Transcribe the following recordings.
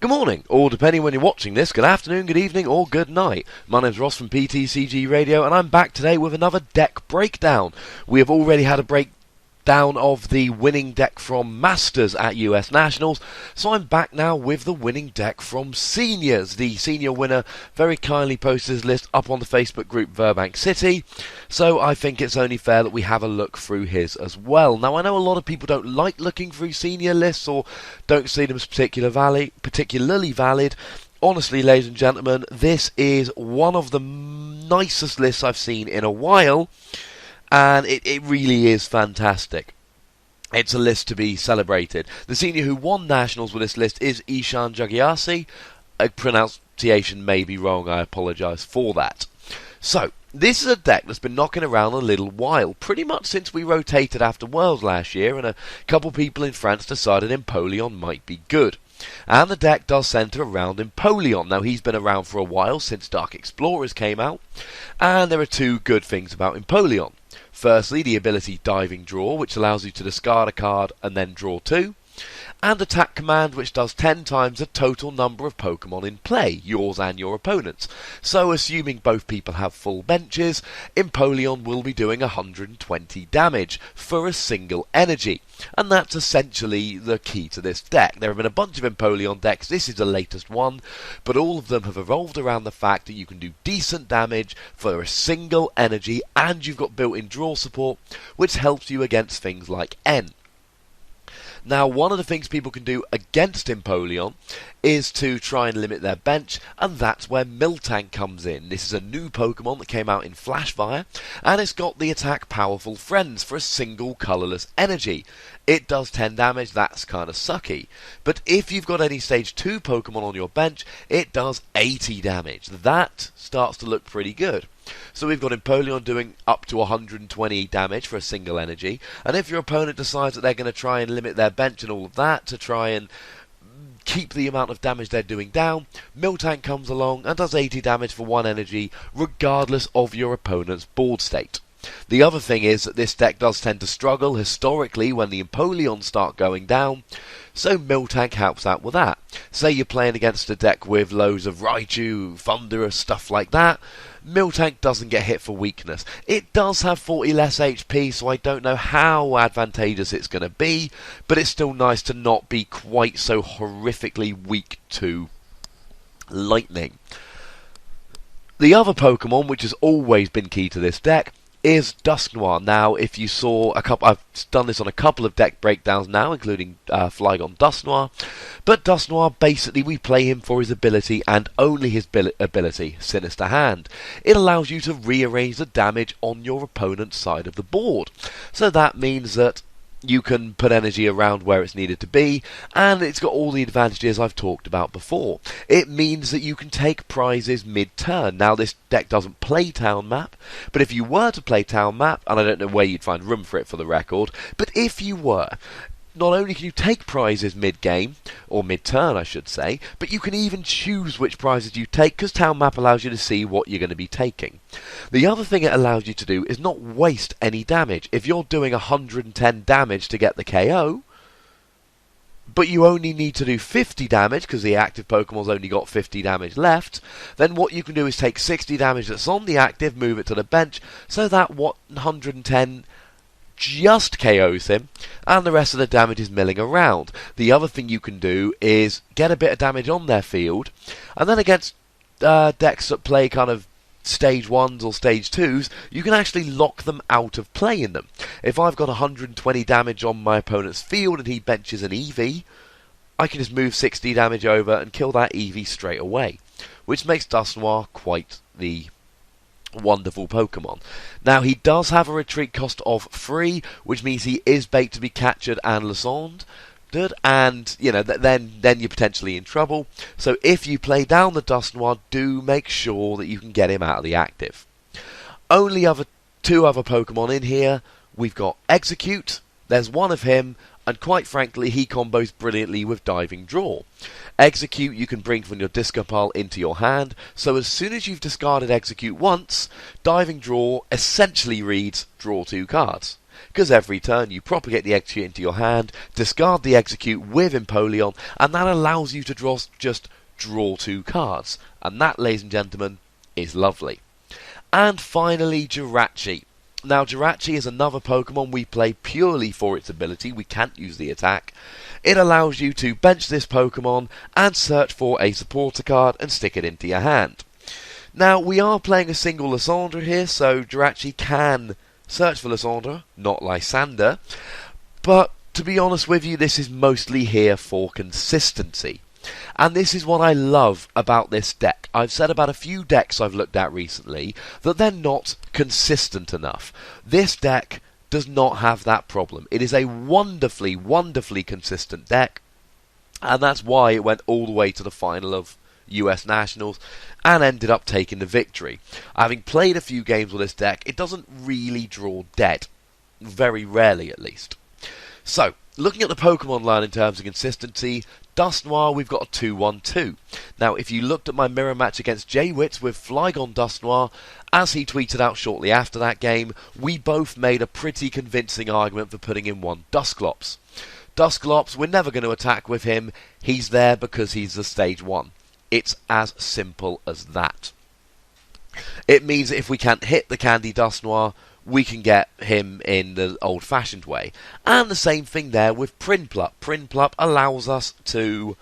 Good morning, or depending when you're watching this, good afternoon, good evening, or good night. My name's Ross from PTCGRadio, and I'm back today with another deck breakdown. We have already had a breakdown of the winning deck from Masters at US Nationals, so I'm back now with the winning deck from Seniors. The senior winner very kindly posted his list up on the Facebook group Burbank City, so I think it's only fair that we have a look through his as well. Now, I know a lot of people don't like looking through senior lists or don't see them as particularly valid. Honestly, ladies and gentlemen, this is one of the nicest lists I've seen in a while, and it really is fantastic. It's a list to be celebrated. The senior who won Nationals with this list is Ishaan Jagiasi. A pronunciation may be wrong, I apologise for that. So, this is a deck that's been knocking around a little while, pretty much since we rotated after Worlds last year, and a couple people in France decided Empoleon might be good. And the deck does centre around Empoleon. Now, he's been around for a while, since Dark Explorers came out, and there are two good things about Empoleon. Firstly, the ability Diving Draw, which allows you to discard a card and then draw two, and Attack Command, which does 10 times the total number of Pokemon in play, yours and your opponent's. So, assuming both people have full benches, Empoleon will be doing 120 damage for a single energy. And that's essentially the key to this deck. There have been a bunch of Empoleon decks, this is the latest one, but all of them have evolved around the fact that you can do decent damage for a single energy, and you've got built-in draw support, which helps you against things like N. Now, one of the things people can do against Empoleon is to try and limit their bench, and that's where Miltank comes in. This is a new Pokemon that came out in Flashfire, and it's got the attack Powerful Friends for a single colourless energy. It does 10 damage, that's kind of sucky. But if you've got any Stage 2 Pokemon on your bench, it does 80 damage. That starts to look pretty good. So we've got Empoleon doing up to 120 damage for a single energy, and if your opponent decides that they're going to try and limit their bench and all of that to try and keep the amount of damage they're doing down, Miltank comes along and does 80 damage for one energy, regardless of your opponent's board state. The other thing is that this deck does tend to struggle historically when the Empoleons start going down, so Miltank helps out with that. Say you're playing against a deck with loads of Raichu, Thunderous, stuff like that, Miltank doesn't get hit for weakness. It does have 40 less HP, so I don't know how advantageous it's going to be, but it's still nice to not be quite so horrifically weak to lightning. The other Pokemon, which has always been key to this deck, is Dusknoir. Now, if you saw I've done this on a couple of deck breakdowns now, including Flygon Dusknoir, but Dusknoir, basically, we play him for his ability and only his ability, Sinister Hand. It allows you to rearrange the damage on your opponent's side of the board. So that means that you can put energy around where it's needed to be, and it's got all the advantages I've talked about before. It means that you can take prizes mid-turn. Now, this deck doesn't play Town Map, but if you were to play Town Map, and I don't know where you'd find room for it for the record, but if you were, not only can you take prizes mid-game, or mid-turn I should say, but you can even choose which prizes you take, because Town Map allows you to see what you're going to be taking. The other thing it allows you to do is not waste any damage. If you're doing 110 damage to get the KO, but you only need to do 50 damage, because the active Pokemon's only got 50 damage left, then what you can do is take 60 damage that's on the active, move it to the bench, so that 110 just KOs him, and the rest of the damage is milling around. The other thing you can do is get a bit of damage on their field, and then against decks that play kind of Stage 1s or Stage 2s, you can actually lock them out of playing them. If I've got 120 damage on my opponent's field and he benches an Eevee, I can just move 60 damage over and kill that Eevee straight away, which makes Dusknoir quite the wonderful Pokemon. Now, he does have a retreat cost of 3, which means he is bait to be captured and liaisoned, and you know then you're potentially in trouble. So if you play down the Dusknoir, do make sure that you can get him out of the active. Only two other Pokemon in here. We've got Execute. There's one of him, and quite frankly, he combos brilliantly with Diving Draw. Execute you can bring from your discard pile into your hand, so as soon as you've discarded Execute once, Diving Draw essentially reads draw 2 cards. because every turn you propagate the execute into your hand, discard the execute with Empoleon, and that allows you to draw 2 cards. And that, ladies and gentlemen, is lovely. And finally, Jirachi. Now, Jirachi is another Pokemon we play purely for its ability. We can't use the attack. It allows you to bench this Pokemon and search for a supporter card and stick it into your hand. Now, we are playing a single Lysandra here, so Jirachi can search for Lysandra, not Lysander. But, to be honest with you, this is mostly here for consistency. And this is what I love about this deck. I've said about a few decks I've looked at recently that they're not consistent enough. This deck does not have that problem. It is a wonderfully, wonderfully consistent deck, and that's why it went all the way to the final of US Nationals and ended up taking the victory. Having played a few games with this deck, it doesn't really draw dead. Very rarely, at least. So, looking at the Pokemon line in terms of consistency, Dusknoir, we've got a 2-1-2. Now, if you looked at my mirror match against J-Wits with Flygon Dusknoir, as he tweeted out shortly after that game, we both made a pretty convincing argument for putting in 1 Dusclops. Dusclops, we're never going to attack with him. He's there because he's the stage 1. It's as simple as that. It means that if we can't hit the Candy Dusknoir, we can get him in the old-fashioned way. And the same thing there with Prinplup. Prinplup allows us to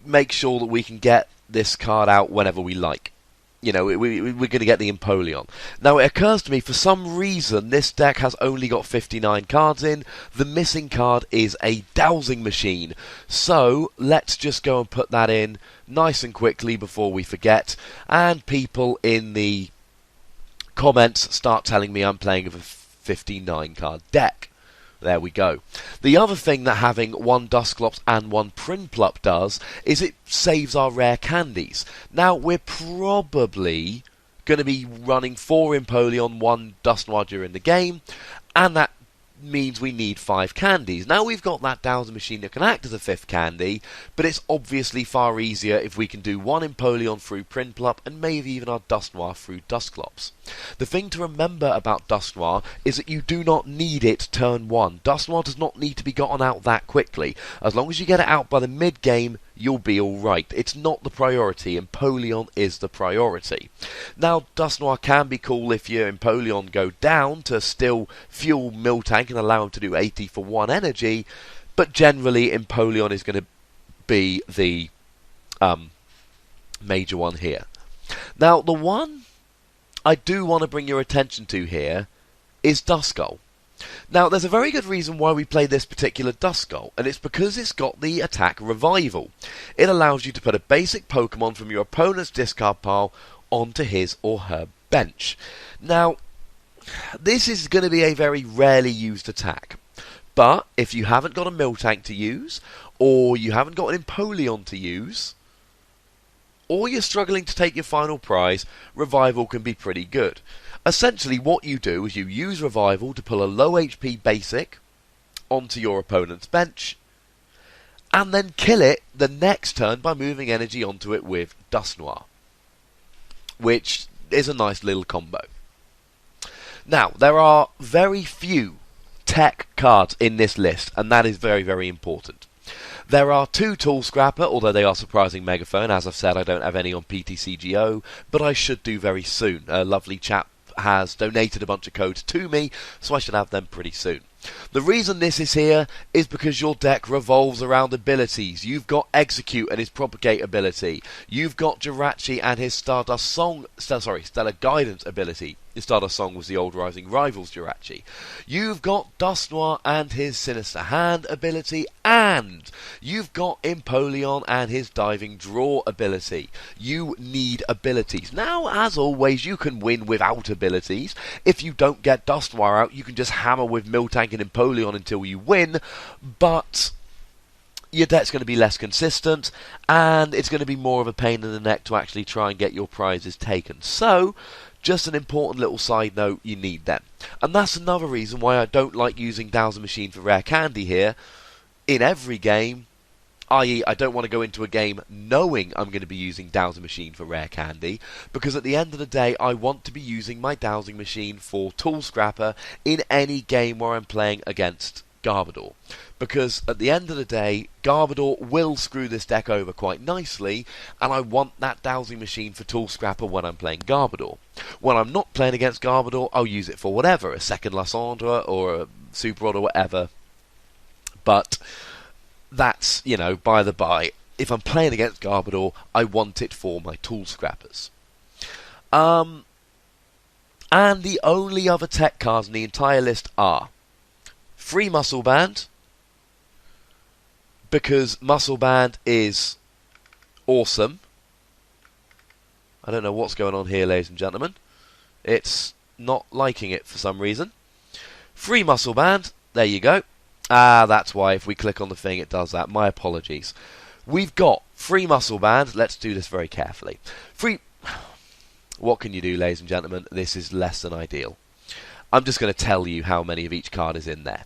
make sure that we can get this card out whenever we like. You know, we're going to get the Empoleon. Now, it occurs to me, for some reason, this deck has only got 59 cards in. The missing card is a Dowsing Machine. So, let's just go and put that in nice and quickly before we forget. And people in the comments start telling me I'm playing with a 59 card deck. There we go. The other thing that having 1 Dusclops and 1 Prinplup does is it saves our rare candies. Now, we're probably going to be running 4 Empoleon, 1 Dusknoir during the game, and that means we need 5 candies. Now, we've got that Dowsing Machine that can act as a 5th candy, but it's obviously far easier if we can do 1 Empoleon through Prinplup and maybe even our Dusknoir through Dusclops. The thing to remember about Dusknoir is that you do not need it turn 1. Dusknoir does not need to be gotten out that quickly. As long as you get it out by the mid-game, you'll be alright. It's not the priority. Empoleon is the priority. Now, Dusknoir can be cool if your Empoleon go down to still fuel Miltank and allow him to do 80 for 1 energy, but generally Empoleon is going to be the major one here. Now, the one I do want to bring your attention to here is Duskull. Now, there's a very good reason why we play this particular Duskull, and it's because it's got the attack Revival. It allows you to put a basic Pokemon from your opponent's discard pile onto his or her bench. Now, this is going to be a very rarely used attack, but if you haven't got a Miltank to use, or you haven't got an Empoleon to use, or you're struggling to take your final prize, Revival can be pretty good. Essentially, what you do is you use Revival to pull a low HP basic onto your opponent's bench, and then kill it the next turn by moving energy onto it with Dusknoir, which is a nice little combo. Now, there are very few tech cards in this list, and that is very, very important. There are 2 Tool Scrapper, although they are surprising Megaphone. As I've said, I don't have any on PTCGO, but I should do very soon. A lovely chap has donated a bunch of codes to me, so I should have them pretty soon. The reason this is here is because your deck revolves around abilities. You've got Execute and his Propagate ability. You've got Jirachi and his Stellar Guidance ability. His Stardust Song was the old Rising Rivals Jirachi. You've got Dusknoir and his Sinister Hand ability, and you've got Empoleon and his Diving Draw ability. You need abilities. Now, as always, you can win without abilities. If you don't get Dusknoir out, you can just hammer with Miltank and Empoleon until you win, but your deck's going to be less consistent, and it's going to be more of a pain in the neck to actually try and get your prizes taken. So, just an important little side note, you need them. And that's another reason why I don't like using Dowsing Machine for rare candy here. In every game, i.e. I don't want to go into a game knowing I'm going to be using Dowsing Machine for Rare Candy, because at the end of the day I want to be using my Dowsing Machine for Tool Scrapper in any game where I'm playing against Garbodor. Because at the end of the day, Garbodor will screw this deck over quite nicely, and I want that Dowsing Machine for Tool Scrapper when I'm playing Garbodor. When I'm not playing against Garbodor, I'll use it for whatever, a second Lysandre or a Super Rod or whatever. But that's, by the by. If I'm playing against Garbodor, I want it for my Tool Scrappers. And the only other tech cards in the entire list are Free Muscle Band, because Muscle Band is awesome. I don't know what's going on here, ladies and gentlemen. It's not liking it for some reason. Free Muscle Band, there you go. That's why if we click on the thing it does that. My apologies. We've got Free Muscle Band. Let's do this very carefully. What can you do, ladies and gentlemen? This is less than ideal. I'm just going to tell you how many of each card is in there.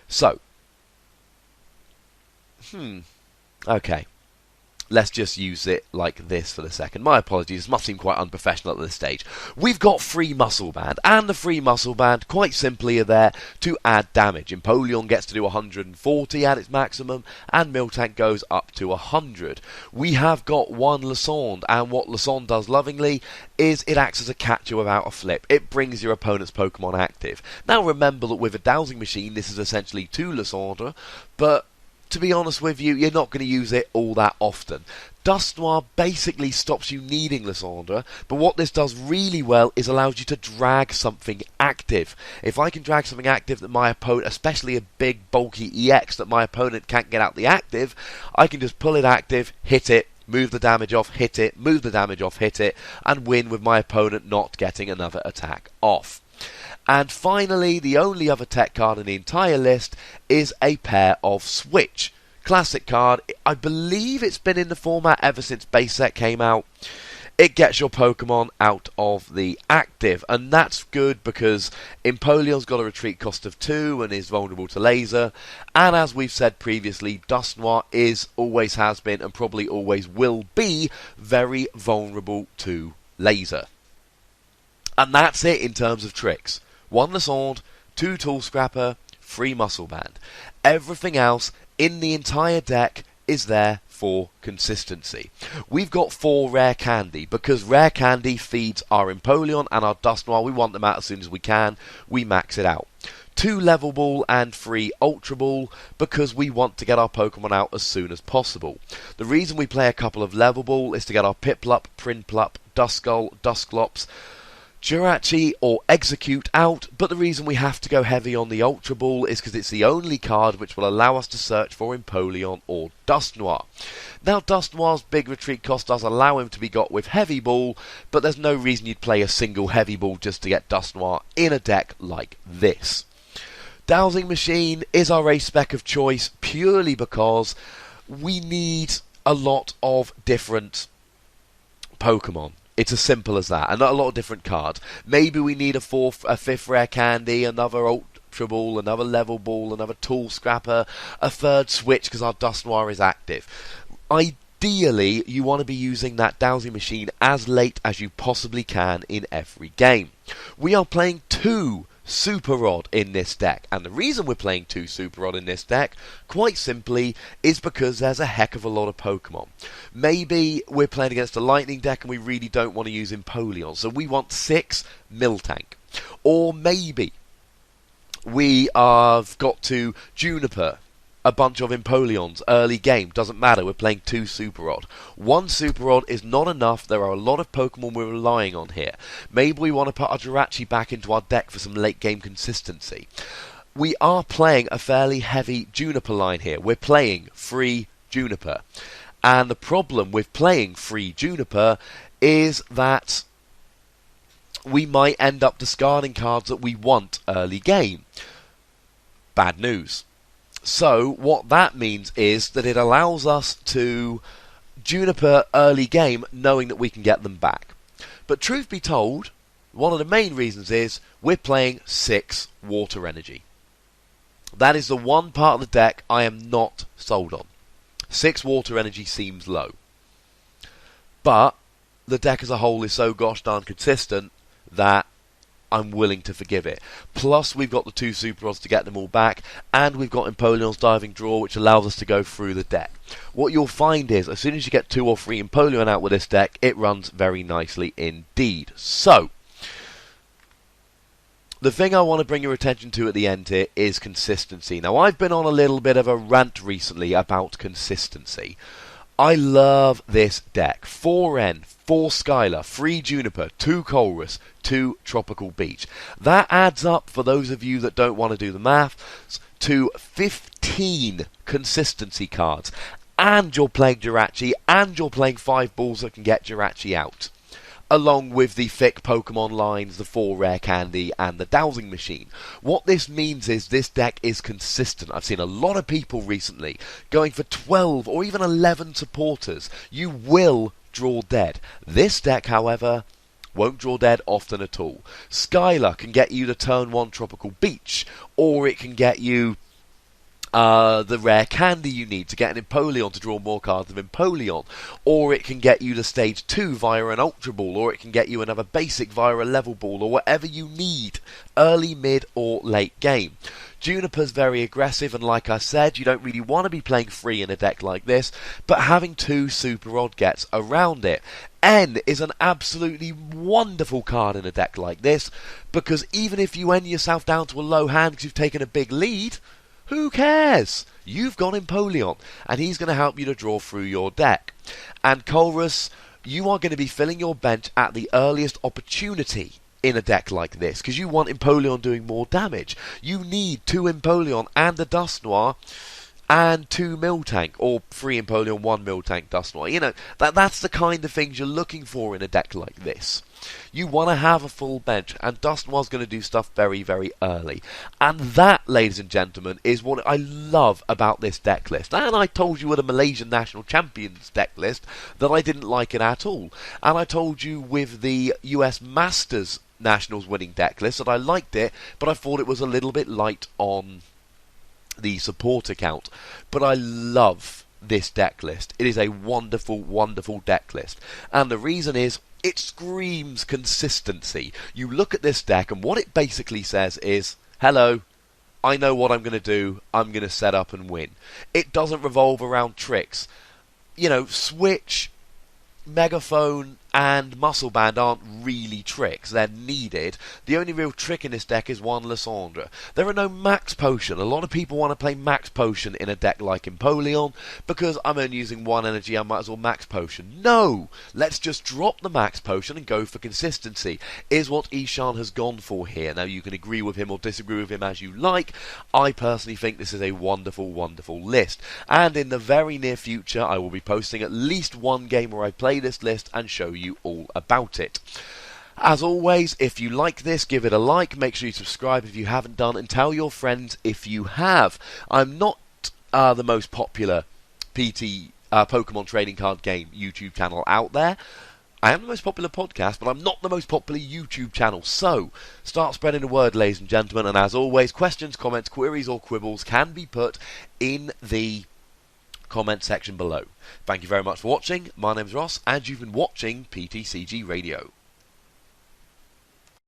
So, okay. Let's just use it like this for the second. My apologies, this must seem quite unprofessional at this stage. We've got Free Muscle Band, and the Free Muscle Band, quite simply, are there to add damage. Empoleon gets to do 140 at its maximum, and Miltank goes up to 100. We have got one Lysandre, and what Lysandre does lovingly is it acts as a catcher without a flip. It brings your opponent's Pokemon active. Now remember that with a Dowsing Machine, this is essentially two Lysandre, but to be honest with you, you're not going to use it all that often. Dusknoir basically stops you needing Lysandre, but what this does really well is allows you to drag something active. If I can drag something active that my opponent, especially a big bulky EX that my opponent can't get out the active, I can just pull it active, hit it, move the damage off, hit it, move the damage off, hit it, and win with my opponent not getting another attack off. And finally, the only other tech card in the entire list is a pair of Switch. Classic card. I believe it's been in the format ever since base set came out. It gets your Pokemon out of the active, and that's good because Empoleon's got a retreat cost of 2 and is vulnerable to laser, and as we've said previously, Dusknoir always has been and probably always will be very vulnerable to laser. And that's it in terms of tricks. 1 Lysandre, 2 Tool Scrapper, 3 Muscle Band. Everything else in the entire deck is there for consistency. We've got 4 Rare Candy, because Rare Candy feeds our Empoleon and our Dusknoir. We want them out as soon as we can. We max it out. 2 Level Ball and 3 Ultra Ball, because we want to get our Pokemon out as soon as possible. The reason we play a couple of Level Ball is to get our Piplup, Prinplup, Duskull, Dusklops, Jirachi or Execute out, but the reason we have to go heavy on the Ultra Ball is because it's the only card which will allow us to search for Empoleon or Dusknoir. Now Dusknoir's big retreat cost does allow him to be got with Heavy Ball, but there's no reason you'd play a single Heavy Ball just to get Dusknoir in a deck like this. Dowsing Machine is our ace spec of choice purely because we need a lot of different Pokemon. It's as simple as that, and not a lot of different cards. Maybe we need a 5th Rare Candy, another Ultra Ball, another Level Ball, another Tool Scrapper, a 3rd Switch because our Dusknoir is active. Ideally, you want to be using that Dowsing Machine as late as you possibly can in every game. We are playing 2 Super Rod in this deck, and the reason we're playing 2 Super Rod in this deck, quite simply, is because there's a heck of a lot of Pokemon. Maybe we're playing against a Lightning deck and we really don't want to use Empoleon, so we want 6 Miltank. Or maybe we have got to Juniper a bunch of Empoleons early game. Doesn't matter, we're playing 2 Super Rod. 1 Super Rod is not enough. There are a lot of Pokemon we're relying on here. Maybe we want to put our Jirachi back into our deck for some late game consistency. We are playing a fairly heavy Juniper line here. We're playing free Juniper. And the problem with playing free Juniper is that we might end up discarding cards that we want early game. Bad news. So what that means is that it allows us to Juniper early game knowing that we can get them back. But truth be told, one of the main reasons is we're playing 6 Water Energy. That is the one part of the deck I am not sold on. 6 water energy seems low. But the deck as a whole is so gosh darn consistent that I'm willing to forgive it. Plus, we've got the 2 super rods to get them all back, and we've got Empoleon's diving draw, which allows us to go through the deck. What you'll find is, as soon as you get 2 or 3 Empoleon out with this deck, it runs very nicely indeed. So, the thing I want to bring your attention to at the end here is consistency. Now, I've been on a little bit of a rant recently about consistency. I love this deck. 4N, 4 Skylar, 3 Juniper, 2 Colrus, 2 Tropical Beach. That adds up, for those of you that don't want to do the math, to 15 consistency cards. And you're playing Jirachi, and you're playing 5 balls that can get Jirachi out. Along with the thick Pokemon lines, the 4 Rare Candy, and the Dowsing Machine. What this means is this deck is consistent. I've seen a lot of people recently going for 12 or even 11 supporters. You will draw dead. This deck, however, won't draw dead often at all. Skylar can get you the turn 1 Tropical Beach, or it can get you the rare candy you need to get an Empoleon to draw more cards of Empoleon, or it can get you the stage 2 via an Ultra Ball, or it can get you another basic via a level ball, or whatever you need, early, mid, or late game. Juniper's very aggressive, and like I said, you don't really want to be playing free in a deck like this, but having 2 Super Rod gets around it. N is an absolutely wonderful card in a deck like this, because even if you end yourself down to a low hand because you've taken a big lead, who cares? You've got Empoleon, and he's going to help you to draw through your deck. And Colrus, you are going to be filling your bench at the earliest opportunity in a deck like this, because you want Empoleon doing more damage. You need 2 Empoleon and a Dusknoir, and 2 Miltank, or 3 Empoleon, 1 Miltank, Dusknoir. You know, that's the kind of things you're looking for in a deck like this. You want to have a full bench, and Dusknoir's going to do stuff very, very early. And that, ladies and gentlemen, is what I love about this deck list. And I told you with a Malaysian National Champions deck list that I didn't like it at all. And I told you with the US Masters Nationals winning deck list that I liked it, but I thought it was a little bit light on the support account. But I love this deck list. It is a wonderful, wonderful deck list. And the reason is, it screams consistency. You look at this deck, and what it basically says is, hello, I know what I'm going to do. I'm going to set up and win. It doesn't revolve around tricks. You know, Switch, Megaphone, and Muscle Band aren't really tricks. They're needed. The only real trick in this deck is one Lysandre. There are no Max Potion. A lot of people want to play Max Potion in a deck like Empoleon because I'm only using 1 energy, I might as well Max Potion. No! Let's just drop the Max Potion and go for consistency, is what Ishaan has gone for here. Now, you can agree with him or disagree with him as you like. I personally think this is a wonderful, wonderful list. And in the very near future, I will be posting at least one game where I play this list and show you all about it. As always, if you like this, give it a like, make sure you subscribe if you haven't done, and tell your friends if you have. I'm not the most popular Pokemon trading card game YouTube channel out there. I am the most popular podcast, but I'm not the most popular YouTube channel. So, start spreading the word, ladies and gentlemen, and as always, questions, comments, queries or quibbles can be put in the comment section below. Thank you very much for watching. My name's Ross, and you've been watching PTCG Radio.